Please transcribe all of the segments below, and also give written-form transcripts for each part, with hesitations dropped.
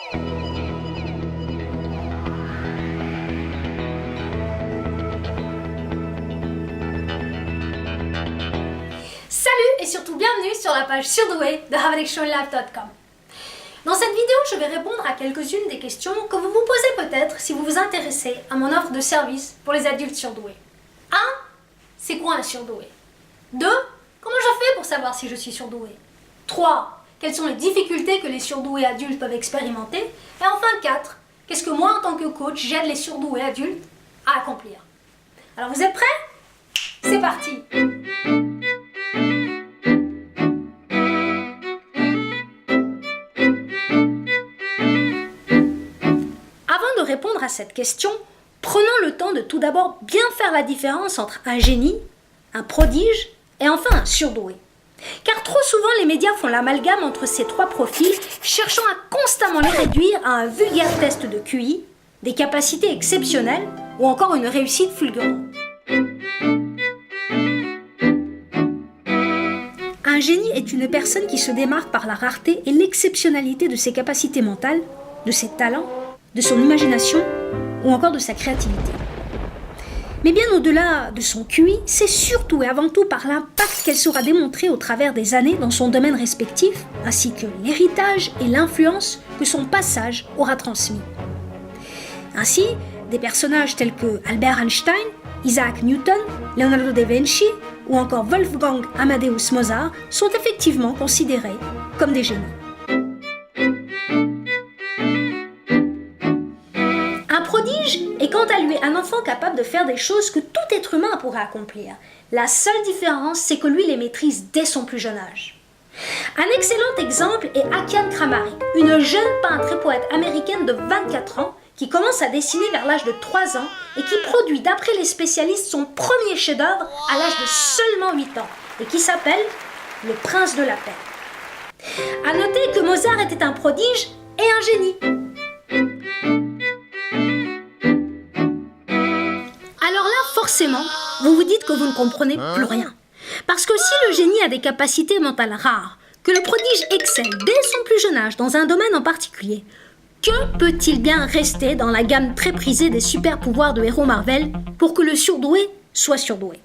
Salut et surtout bienvenue sur la page surdouée de haveadictionlive.com. Dans cette vidéo, je vais répondre à quelques-unes des questions que vous vous posez peut-être si vous vous intéressez à mon offre de service pour les adultes surdoués. 1. C'est quoi un surdoué? 2. Comment je fais pour savoir si je suis surdoué? 3. Quelles sont les difficultés que les surdoués adultes peuvent expérimenter? Et enfin 4. Qu'est-ce que moi, en tant que coach, j'aide les surdoués adultes à accomplir? Alors vous êtes prêts? C'est parti! Avant de répondre à cette question, prenons le temps de tout d'abord bien faire la différence entre un génie, un prodige et enfin un surdoué. Car trop souvent les médias font l'amalgame entre ces trois profils, cherchant à constamment les réduire à un vulgaire test de QI, des capacités exceptionnelles ou encore une réussite fulgurante. Un génie est une personne qui se démarque par la rareté et l'exceptionnalité de ses capacités mentales, de ses talents, de son imagination ou encore de sa créativité. Mais bien au-delà de son QI, c'est surtout et avant tout par l'impact qu'elle saura démontrer au travers des années dans son domaine respectif, ainsi que l'héritage et l'influence que son passage aura transmis. Ainsi, des personnages tels que Albert Einstein, Isaac Newton, Leonardo da Vinci ou encore Wolfgang Amadeus Mozart sont effectivement considérés comme des génies. Un prodige est quant à lui un enfant capable de faire des choses que tout être humain pourrait accomplir. La seule différence, c'est que lui les maîtrise dès son plus jeune âge. Un excellent exemple est Akiane Kramari, une jeune peintre et poète américaine de 24 ans qui commence à dessiner vers l'âge de 3 ans et qui produit, d'après les spécialistes, son premier chef-d'œuvre à l'âge de seulement 8 ans et qui s'appelle Le Prince de la Paix. À noter que Mozart était un prodige et un génie. Alors là, forcément, vous vous dites que vous ne comprenez plus rien. Parce que si le génie a des capacités mentales rares, que le prodige excelle dès son plus jeune âge dans un domaine en particulier, que peut-il bien rester dans la gamme très prisée des super-pouvoirs de héros Marvel pour que le surdoué soit surdoué?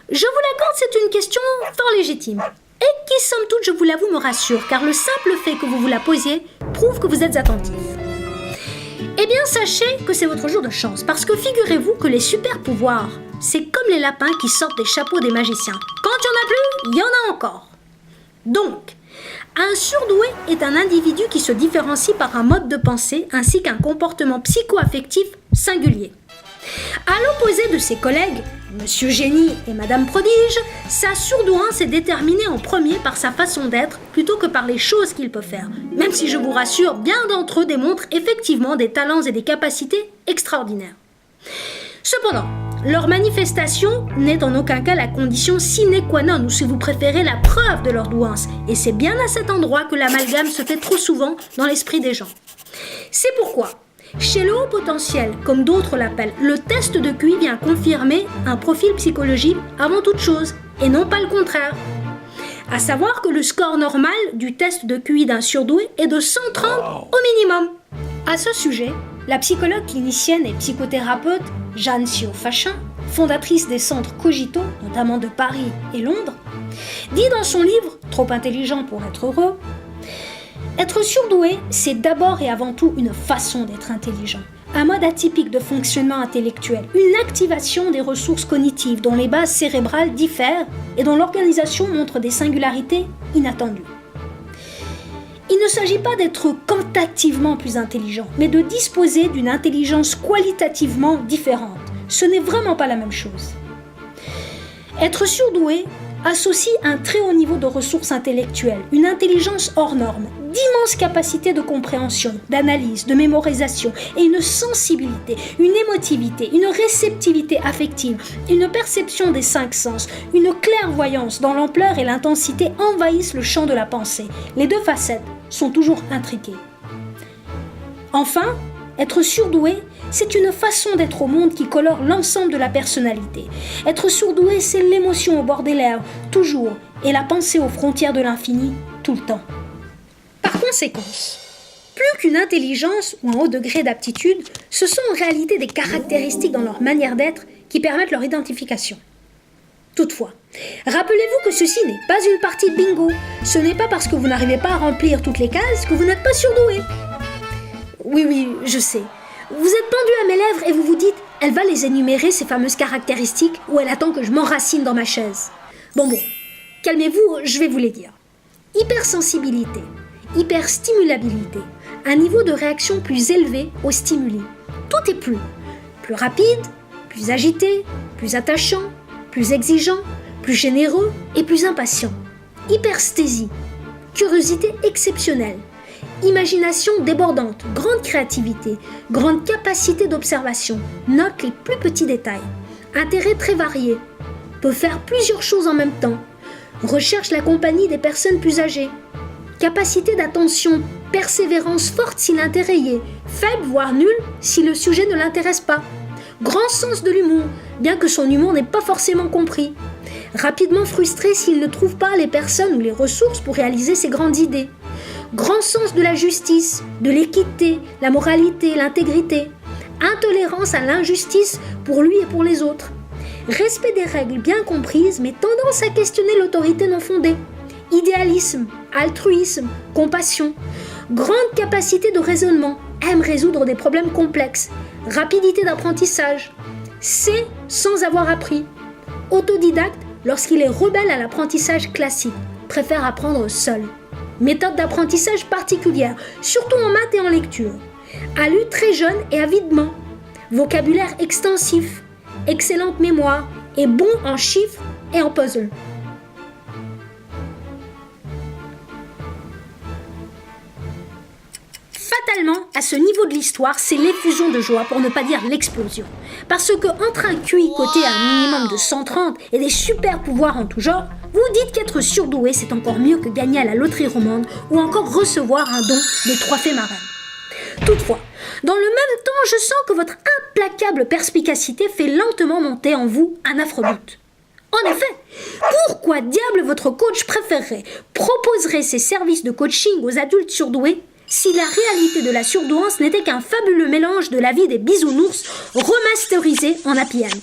Je vous l'accorde, c'est une question fort légitime. Et qui, somme toute, je vous l'avoue, me rassure, car le simple fait que vous vous la posiez prouve que vous êtes attentif. Eh bien, sachez que c'est votre jour de chance, parce que figurez-vous que les super-pouvoirs, c'est comme les lapins qui sortent des chapeaux des magiciens. Quand il n'y en a plus, il y en a encore. Donc, un surdoué est un individu qui se différencie par un mode de pensée ainsi qu'un comportement psycho-affectif singulier. À l'opposé de ses collègues, Monsieur Génie et Madame Prodige, sa surdouance est déterminée en premier par sa façon d'être plutôt que par les choses qu'il peut faire, même si je vous rassure, bien d'entre eux démontrent effectivement des talents et des capacités extraordinaires. Cependant, leur manifestation n'est en aucun cas la condition sine qua non, ou si vous préférez la preuve de leur douance, et c'est bien à cet endroit que l'amalgame se fait trop souvent dans l'esprit des gens. C'est pourquoi, chez le haut potentiel, comme d'autres l'appellent, le test de QI vient confirmer un profil psychologique avant toute chose, et non pas le contraire. À savoir que le score normal du test de QI d'un surdoué est de 130 au minimum. À ce sujet, la psychologue clinicienne et psychothérapeute Jeanne Sio-Fachin, fondatrice des centres Cogito, notamment de Paris et Londres, dit dans son livre « Trop intelligent pour être heureux » être surdoué, c'est d'abord et avant tout une façon d'être intelligent, un mode atypique de fonctionnement intellectuel, une activation des ressources cognitives dont les bases cérébrales diffèrent et dont l'organisation montre des singularités inattendues. Il ne s'agit pas d'être quantitativement plus intelligent, mais de disposer d'une intelligence qualitativement différente. Ce n'est vraiment pas la même chose. Être surdoué associe un très haut niveau de ressources intellectuelles, une intelligence hors norme, d'immenses capacités de compréhension, d'analyse, de mémorisation et une sensibilité, une émotivité, une réceptivité affective, une perception des 5 sens, une clairvoyance dont l'ampleur et l'intensité envahissent le champ de la pensée. Les deux facettes sont toujours intriquées. Enfin, être surdoué, c'est une façon d'être au monde qui colore l'ensemble de la personnalité. Être surdoué, c'est l'émotion au bord des lèvres, toujours, et la pensée aux frontières de l'infini, tout le temps. Par conséquent, Plus qu'une intelligence ou un haut degré d'aptitude, ce sont en réalité des caractéristiques dans leur manière d'être qui permettent leur identification. Toutefois, rappelez-vous que ceci n'est pas une partie de bingo. Ce n'est pas parce que vous n'arrivez pas à remplir toutes les cases que vous n'êtes pas surdoué. Oui, je sais. Vous êtes pendu à mes lèvres et vous vous dites « Elle va les énumérer, ces fameuses caractéristiques, ou elle attend que je m'enracine dans ma chaise. » Bon, calmez-vous, je vais vous les dire. Hypersensibilité, hyperstimulabilité, un niveau de réaction plus élevé aux stimuli. Tout est plus rapide, plus agité, plus attachant, plus exigeant, plus généreux et plus impatient. Hypersthésie, curiosité exceptionnelle, imagination débordante, grande créativité, grande capacité d'observation, note les plus petits détails, intérêt très varié, peut faire plusieurs choses en même temps, recherche la compagnie des personnes plus âgées, capacité d'attention, persévérance forte si l'intérêt y est, faible voire nul si le sujet ne l'intéresse pas, grand sens de l'humour, bien que son humour n'est pas forcément compris, rapidement frustré s'il ne trouve pas les personnes ou les ressources pour réaliser ses grandes idées, grand sens de la justice, de l'équité, la moralité, l'intégrité, intolérance à l'injustice pour lui et pour les autres, respect des règles bien comprises mais tendance à questionner l'autorité non fondée, idéalisme, altruisme, compassion, grande capacité de raisonnement, aime résoudre des problèmes complexes, rapidité d'apprentissage, sait sans avoir appris, autodidacte lorsqu'il est rebelle à l'apprentissage classique, préfère apprendre seul, méthode d'apprentissage particulière, surtout en maths et en lecture, a lu très jeune et avidement, vocabulaire extensif, excellente mémoire et bon en chiffres et en puzzle. Fatalement, à ce niveau de l'histoire, c'est l'effusion de joie, pour ne pas dire l'explosion. Parce que entre un QI coté à un minimum de 130 et des super pouvoirs en tout genre, vous dites qu'être surdoué, c'est encore mieux que gagner à la loterie romande ou encore recevoir un don des 3 fées marraines. Toutefois, dans le même temps, je sens que votre implacable perspicacité fait lentement monter en vous un affreux doute. En effet, pourquoi diable votre coach préféré proposerait ses services de coaching aux adultes surdoués si la réalité de la surdouance n'était qu'un fabuleux mélange de la vie des bisounours remasterisé en happy end?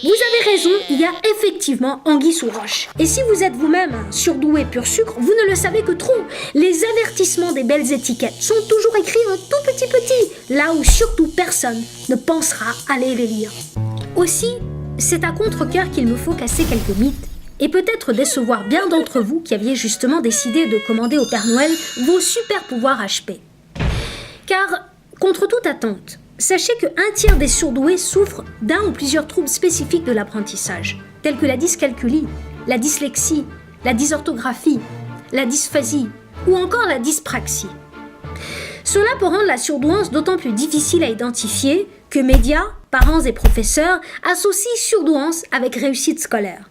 Vous avez raison, il y a effectivement anguille sous roche. Et si vous êtes vous-même un surdoué pur sucre, vous ne le savez que trop. Les avertissements des belles étiquettes sont toujours écrits en tout petit, là où surtout personne ne pensera aller les lire. Aussi, c'est à contre-cœur qu'il me faut casser quelques mythes et peut-être décevoir bien d'entre vous qui aviez justement décidé de commander au Père Noël vos super pouvoirs HP. Car, contre toute attente, sachez qu'un tiers des surdoués souffrent d'un ou plusieurs troubles spécifiques de l'apprentissage, tels que la dyscalculie, la dyslexie, la dysorthographie, la dysphasie ou encore la dyspraxie. Cela peut rendre la surdouance d'autant plus difficile à identifier que médias, parents et professeurs associent surdouance avec réussite scolaire.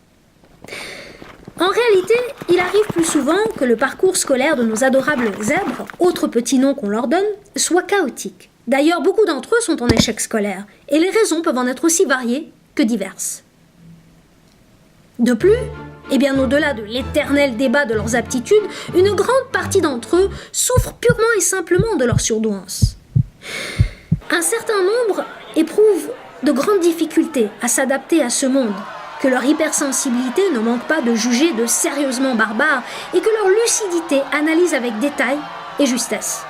En réalité, il arrive plus souvent que le parcours scolaire de nos adorables zèbres, autre petit nom qu'on leur donne, soit chaotique. D'ailleurs, beaucoup d'entre eux sont en échec scolaire, et les raisons peuvent en être aussi variées que diverses. De plus, et bien au-delà de l'éternel débat de leurs aptitudes, une grande partie d'entre eux souffrent purement et simplement de leur surdouance. Un certain nombre éprouvent de grandes difficultés à s'adapter à ce monde, que leur hypersensibilité ne manque pas de juger de sérieusement barbares et que leur lucidité analyse avec détail et justesse.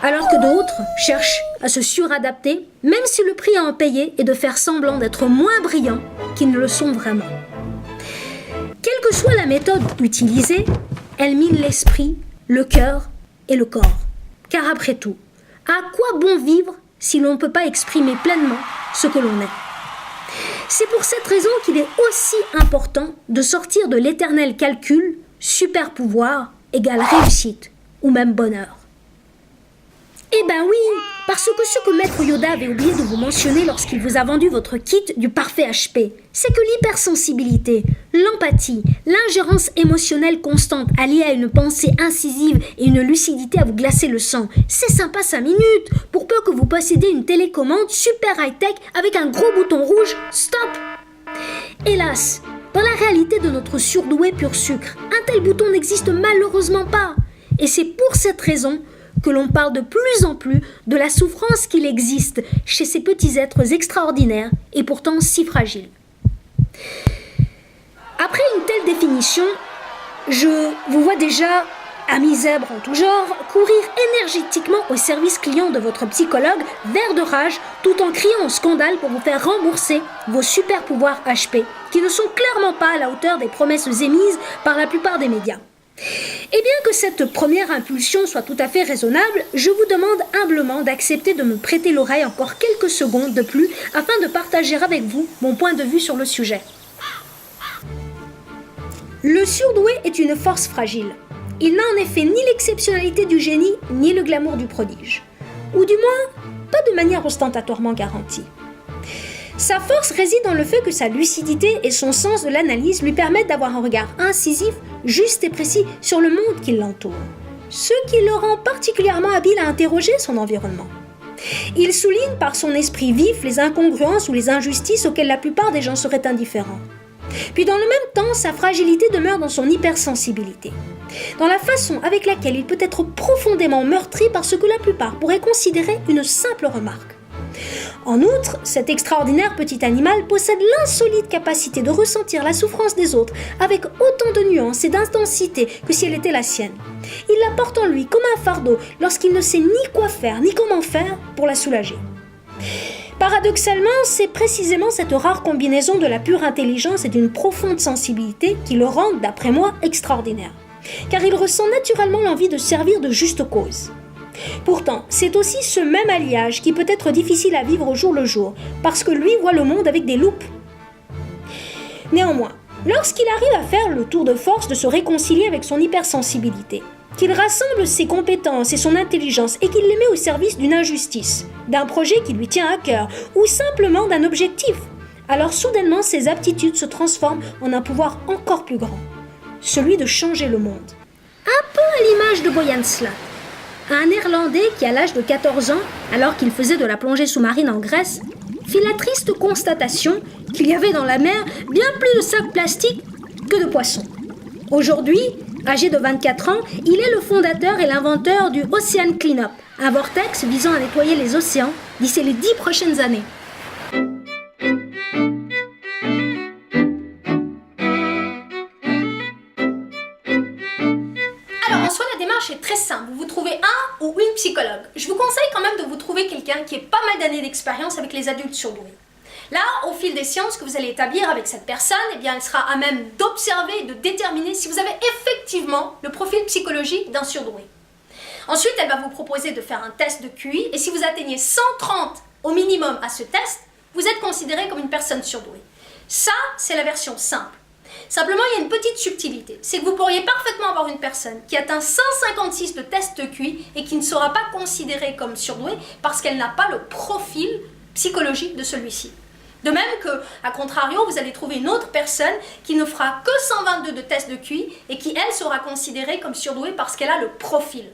Alors que d'autres cherchent à se suradapter, même si le prix à en payer est de faire semblant d'être moins brillants qu'ils ne le sont vraiment. Quelle que soit la méthode utilisée, elle mine l'esprit, le cœur et le corps. Car après tout, à quoi bon vivre si l'on ne peut pas exprimer pleinement ce que l'on est ? C'est pour cette raison qu'il est aussi important de sortir de l'éternel calcul super pouvoir égale réussite ou même bonheur. Eh ben oui, parce que ce que Maître Yoda avait oublié de vous mentionner lorsqu'il vous a vendu votre kit du parfait HP, c'est que l'hypersensibilité, l'empathie, l'ingérence émotionnelle constante alliée à une pensée incisive et une lucidité à vous glacer le sang, c'est sympa 5 minutes, pour peu que vous possédez une télécommande super high-tech avec un gros bouton rouge « Stop ». Hélas, dans la réalité de notre surdoué pur sucre, un tel bouton n'existe malheureusement pas. Et c'est pour cette raison que l'on parle de plus en plus de la souffrance qu'il existe chez ces petits êtres extraordinaires et pourtant si fragiles. Après une telle définition, je vous vois déjà, amis zèbres en tout genre, courir énergétiquement au service client de votre psychologue, vert de rage, tout en criant au scandale pour vous faire rembourser vos super pouvoirs HP, qui ne sont clairement pas à la hauteur des promesses émises par la plupart des médias. Et bien que cette première impulsion soit tout à fait raisonnable, je vous demande humblement d'accepter de me prêter l'oreille encore quelques secondes de plus afin de partager avec vous mon point de vue sur le sujet. Le surdoué est une force fragile. Il n'a en effet ni l'exceptionnalité du génie, ni le glamour du prodige. Ou du moins, pas de manière ostentatoirement garantie. Sa force réside dans le fait que sa lucidité et son sens de l'analyse lui permettent d'avoir un regard incisif, juste et précis sur le monde qui l'entoure, ce qui le rend particulièrement habile à interroger son environnement. Il souligne par son esprit vif les incongruences ou les injustices auxquelles la plupart des gens seraient indifférents. Puis dans le même temps, sa fragilité demeure dans son hypersensibilité, dans la façon avec laquelle il peut être profondément meurtri par ce que la plupart pourraient considérer une simple remarque. En outre, cet extraordinaire petit animal possède l'insolite capacité de ressentir la souffrance des autres avec autant de nuances et d'intensité que si elle était la sienne. Il la porte en lui comme un fardeau lorsqu'il ne sait ni quoi faire ni comment faire pour la soulager. Paradoxalement, c'est précisément cette rare combinaison de la pure intelligence et d'une profonde sensibilité qui le rend, d'après moi, extraordinaire. Car il ressent naturellement l'envie de servir de juste cause. Pourtant, c'est aussi ce même alliage qui peut être difficile à vivre au jour le jour, parce que lui voit le monde avec des loupes. Néanmoins, lorsqu'il arrive à faire le tour de force de se réconcilier avec son hypersensibilité, qu'il rassemble ses compétences et son intelligence et qu'il les met au service d'une injustice, d'un projet qui lui tient à cœur ou simplement d'un objectif, alors soudainement ses aptitudes se transforment en un pouvoir encore plus grand, celui de changer le monde. Un peu à l'image de Boyan Slat, un Néerlandais qui à l'âge de 14 ans, alors qu'il faisait de la plongée sous-marine en Grèce, fit la triste constatation qu'il y avait dans la mer bien plus de sacs plastiques que de poissons. Aujourd'hui, âgé de 24 ans, il est le fondateur et l'inventeur du Ocean Cleanup, un vortex visant à nettoyer les océans d'ici les 10 prochaines années. Alors en soi, la démarche est très simple. Vous trouvez un ou une psychologue. Je vous conseille quand même de vous trouver quelqu'un qui ait pas mal d'années d'expérience avec les adultes surdoués. Là, au fil des séances que vous allez établir avec cette personne, eh bien, elle sera à même d'observer et de déterminer si vous avez effectivement le profil psychologique d'un surdoué. Ensuite, elle va vous proposer de faire un test de QI et si vous atteignez 130 au minimum à ce test, vous êtes considéré comme une personne surdouée. Ça, c'est la version simple. Simplement, il y a une petite subtilité. C'est que vous pourriez parfaitement avoir une personne qui atteint 156 de test de QI et qui ne sera pas considérée comme surdouée parce qu'elle n'a pas le profil psychologique de celui-ci. De même que, à contrario, vous allez trouver une autre personne qui ne fera que 122 de test de QI et qui, elle, sera considérée comme surdouée parce qu'elle a le profil.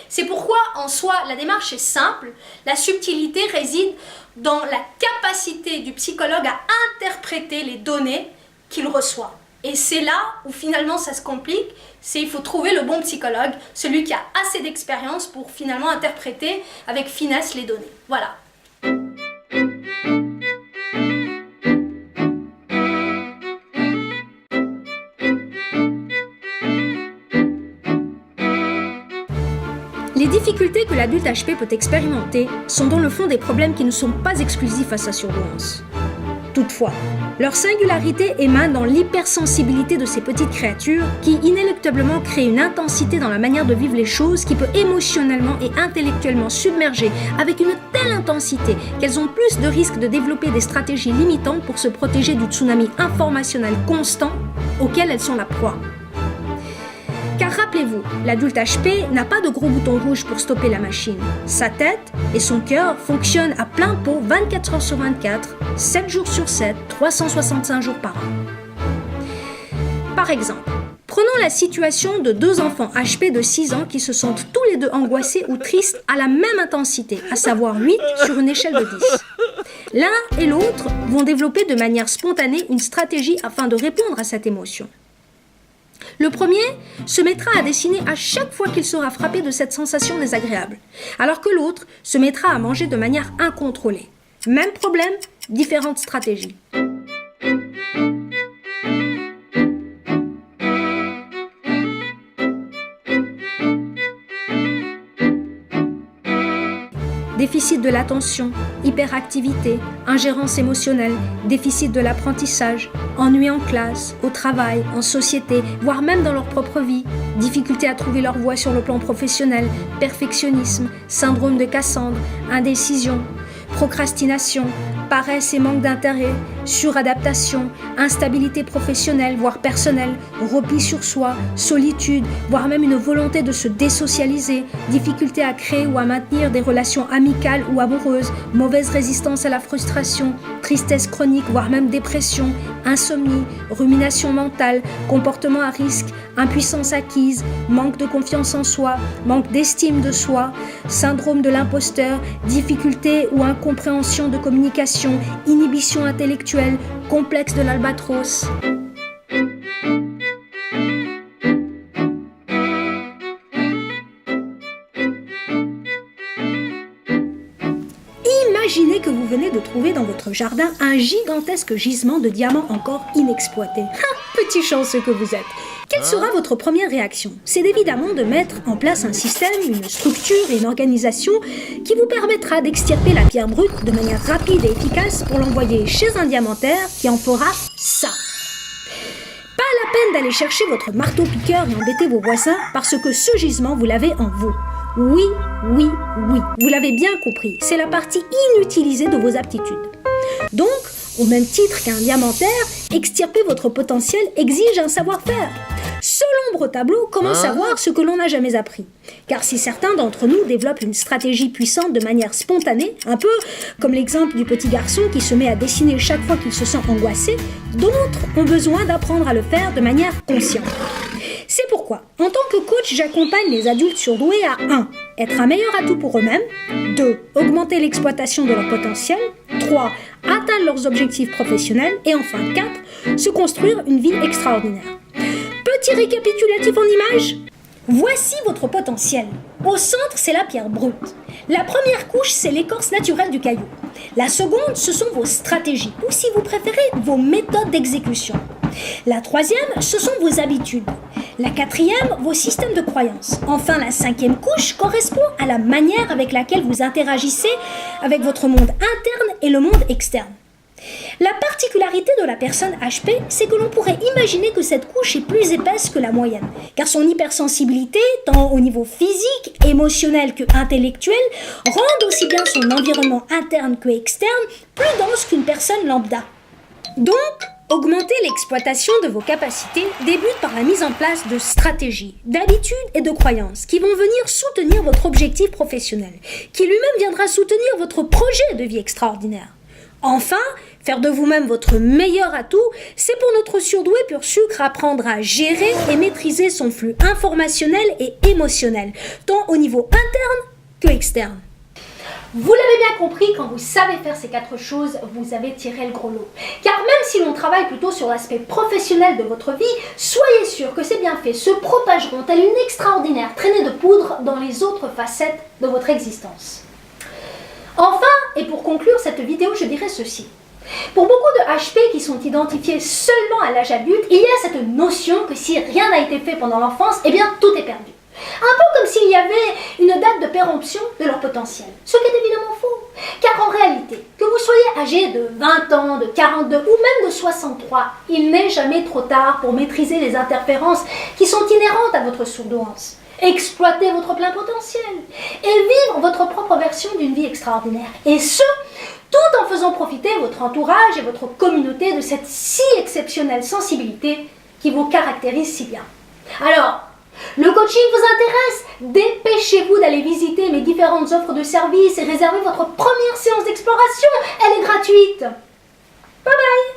C'est pourquoi, en soi, la démarche est simple. La subtilité réside dans la capacité du psychologue à interpréter les données qu'il reçoit. Et c'est là où finalement ça se complique, il faut trouver le bon psychologue, celui qui a assez d'expérience pour finalement interpréter avec finesse les données. Voilà. Les difficultés que l'adulte HP peut expérimenter sont dans le fond des problèmes qui ne sont pas exclusifs à sa surdouance. Toutefois, leur singularité émane dans l'hypersensibilité de ces petites créatures qui inéluctablement créent une intensité dans la manière de vivre les choses qui peut émotionnellement et intellectuellement submerger avec une telle intensité qu'elles ont plus de risques de développer des stratégies limitantes pour se protéger du tsunami informationnel constant auquel elles sont la proie. Car rappelez-vous, l'adulte HP n'a pas de gros bouton rouge pour stopper la machine. Sa tête et son cœur fonctionnent à plein pot 24 heures sur 24, 7 jours sur 7, 365 jours par an. Par exemple, prenons la situation de deux enfants HP de 6 ans qui se sentent tous les deux angoissés ou tristes à la même intensité, à savoir 8 sur une échelle de 10. L'un et l'autre vont développer de manière spontanée une stratégie afin de répondre à cette émotion. Le premier se mettra à dessiner à chaque fois qu'il sera frappé de cette sensation désagréable, alors que l'autre se mettra à manger de manière incontrôlée. Même problème, différentes stratégies. Déficit de l'attention, hyperactivité, ingérence émotionnelle, déficit de l'apprentissage, ennui en classe, au travail, en société, voire même dans leur propre vie, difficulté à trouver leur voie sur le plan professionnel, perfectionnisme, syndrome de Cassandre, indécision, procrastination, paresse et manque d'intérêt, suradaptation, instabilité professionnelle voire personnelle, repli sur soi, solitude, voire même une volonté de se désocialiser, difficulté à créer ou à maintenir des relations amicales ou amoureuses, mauvaise résistance à la frustration, tristesse chronique voire même dépression, insomnie, rumination mentale, comportement à risque, impuissance acquise, manque de confiance en soi, manque d'estime de soi, syndrome de l'imposteur, difficulté ou incompréhension de communication, inhibition intellectuelle, complexe de l'albatros. Imaginez que vous venez de trouver dans votre jardin un gigantesque gisement de diamants encore inexploités. Petit chanceux que vous êtes. Quelle sera votre première réaction? C'est évidemment de mettre en place un système, une structure et une organisation qui vous permettra d'extirper la pierre brute de manière rapide et efficace pour l'envoyer chez un diamantaire qui en fera ça. Pas la peine d'aller chercher votre marteau-piqueur et embêter vos voisins parce que ce gisement, vous l'avez en vous. Oui, oui, oui, vous l'avez bien compris, c'est la partie inutilisée de vos aptitudes. Donc, au même titre qu'un diamantaire, extirper votre potentiel exige un savoir-faire. Seul ombre au tableau, comment savoir ce que l'on n'a jamais appris? Car si certains d'entre nous développent une stratégie puissante de manière spontanée, un peu comme l'exemple du petit garçon qui se met à dessiner chaque fois qu'il se sent angoissé, d'autres ont besoin d'apprendre à le faire de manière consciente. C'est pourquoi, en tant que coach, j'accompagne les adultes surdoués à 1. Être un meilleur atout pour eux-mêmes. 2. Augmenter l'exploitation de leur potentiel. 3. Atteindre leurs objectifs professionnels. Et enfin 4. Se construire une vie extraordinaire. Petit récapitulatif en images. Voici votre potentiel. Au centre, c'est la pierre brute. La première couche, c'est l'écorce naturelle du caillou. La seconde, ce sont vos stratégies, ou si vous préférez, vos méthodes d'exécution. La troisième, ce sont vos habitudes. La quatrième, vos systèmes de croyances. Enfin, la cinquième couche correspond à la manière avec laquelle vous interagissez avec votre monde interne et le monde externe. La particularité de la personne HP, c'est que l'on pourrait imaginer que cette couche est plus épaisse que la moyenne, car son hypersensibilité, tant au niveau physique, émotionnel que intellectuel, rend aussi bien son environnement interne que externe plus dense qu'une personne lambda. Donc, augmenter l'exploitation de vos capacités débute par la mise en place de stratégies, d'habitudes et de croyances qui vont venir soutenir votre objectif professionnel, qui lui-même viendra soutenir votre projet de vie extraordinaire. Enfin, faire de vous-même votre meilleur atout, c'est pour notre surdoué pur sucre apprendre à gérer et maîtriser son flux informationnel et émotionnel, tant au niveau interne que externe. Vous l'avez bien compris, quand vous savez faire ces 4 choses, vous avez tiré le gros lot. Car même si l'on travaille plutôt sur l'aspect professionnel de votre vie, soyez sûr que ces bienfaits se propageront telle une extraordinaire traînée de poudre dans les autres facettes de votre existence. Enfin, et pour conclure cette vidéo, je dirais ceci. Pour beaucoup de HP qui sont identifiés seulement à l'âge adulte, il y a cette notion que si rien n'a été fait pendant l'enfance, eh bien tout est perdu. Un peu comme s'il y avait une date de péremption de leur potentiel. Ce qui est évidemment faux. Car en réalité, que vous soyez âgé de 20 ans, de 42 ou même de 63, il n'est jamais trop tard pour maîtriser les interférences qui sont inhérentes à votre surdouance. Exploiter votre plein potentiel et vivre votre propre version d'une vie extraordinaire. Et ce, tout en faisant profiter votre entourage et votre communauté de cette si exceptionnelle sensibilité qui vous caractérise si bien. Alors, le coaching vous intéresse? Dépêchez-vous d'aller visiter mes différentes offres de services et réserver votre première séance d'exploration. Elle est gratuite. Bye bye!